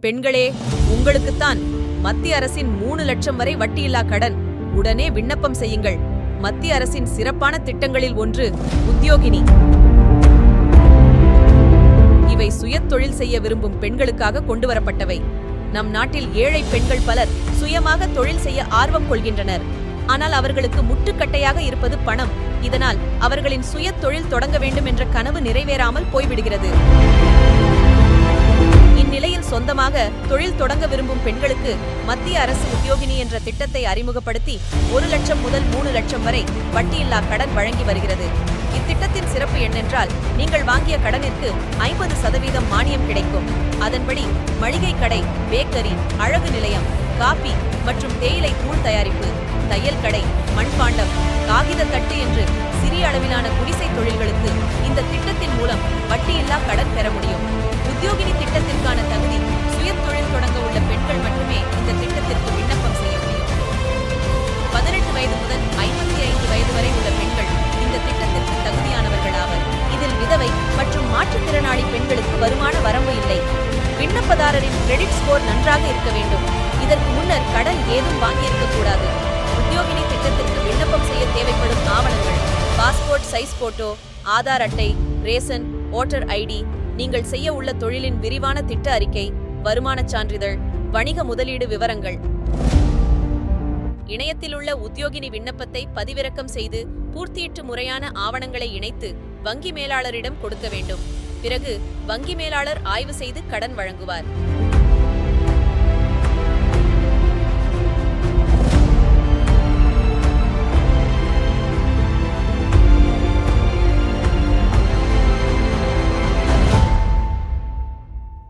பெண்களே, உங்களுக்குத்தான் மத்திய அரசின் 3 லட்சம் வரை வட்டியில்லா கடன். உடனே விண்ணப்பம் செய்யுங்கள். மத்திய அரசின் சிறப்பான திட்டங்களில் ஒன்று உத்யோகினி. இவை சுயதொழில் செய்ய விரும்பும் பெண்களுக்காக கொண்டுவரப்பட்டவை. நம் நாட்டில் ஏழை பெண்கள் பலர் சுயமாக தொழில் செய்ய ஆர்வம் கொள்கின்றனர். ஆனால் அவர்களுக்கு முட்டுக்கட்டையாக இருப்பது பணம். இதனால் அவர்களின் சுய தொழில் தொடங்க வேண்டும் என்ற கனவு நிறைவேறாமல் போய்விடுகிறது. இந்நிலையில் சொந்தமாக தொழில் தொடங்க விரும்பும் பெண்களுக்கு மத்திய அரசு உத்யோகினி என்ற திட்டத்தை அறிமுகப்படுத்தி 1 லட்சம் முதல் 3 லட்சம் வரை வட்டியில்லா கடன் வழங்கி வருகிறது. இத்திட்டத்தின் சிறப்பு என்னென்றால், நீங்கள் வாங்கிய கடனிற்கு 50% மானியம் கிடைக்கும். அதன்படி மளிகை கடை, பேக்கரி, அழகு நிலையம், காபி மற்றும் தேயிலை தூள் தயாரிப்பு, தையல் கடை, மண்பாண்டம், காகித தட்டு என்று சிறிய அளவிலான குடிசை தொழில்களுக்கு இந்த திட்டத்தின் மூலம் வட்டியில்லா கடன் பெற முடியும். உத்யோகினி திட்டத்திற்கான தகுதி சுய தொழில் தொடங்க உள்ள பெண்கள் மட்டுமே இந்த திட்டத்திற்கு விண்ணப்பம் செய்ய முடியும். 18 வயது முதல் 55 வயது வரை உள்ள பெண்கள் இந்த திட்டத்திற்கு தகுதியானவர்கள் ஆவர். இதில் விதவை மற்றும் மாற்றுத்திறனாளி பெண்களுக்கு வருமான வரம்பு இல்லை. விண்ணப்பதாரரின் கிரெடிட் ஸ்கோர் நன்றாக இருக்க வேண்டும். இதற்கு முன்னர் கடன் ஏதும் வாங்கியிருக்க கூடாது. உத்யோகினி திட்டத்திற்கு விண்ணப்பம் செய்ய தேவைப்படும் ஆவணங்கள்: பாஸ்போர்ட் சைஸ் போட்டோ, ஆதார் அட்டை, ரேஷன், ஓட்டர் ஐடி, நீங்கள் செய்ய உள்ள தொழிலின் விரிவான திட்ட அறிக்கை, வருமானச் சான்றிதழ், வணிக முதலீடு விவரங்கள். இணையத்தில் உள்ள உத்யோகினி விண்ணப்பத்தை பதிவிறக்கம் செய்து பூர்த்தியிட்டு முறையான ஆவணங்களை இணைத்து வங்கி மேலாளரிடம் கொடுக்க வேண்டும். பிறகு வங்கி மேலாளர் ஆய்வு செய்து கடன் வழங்குவார்.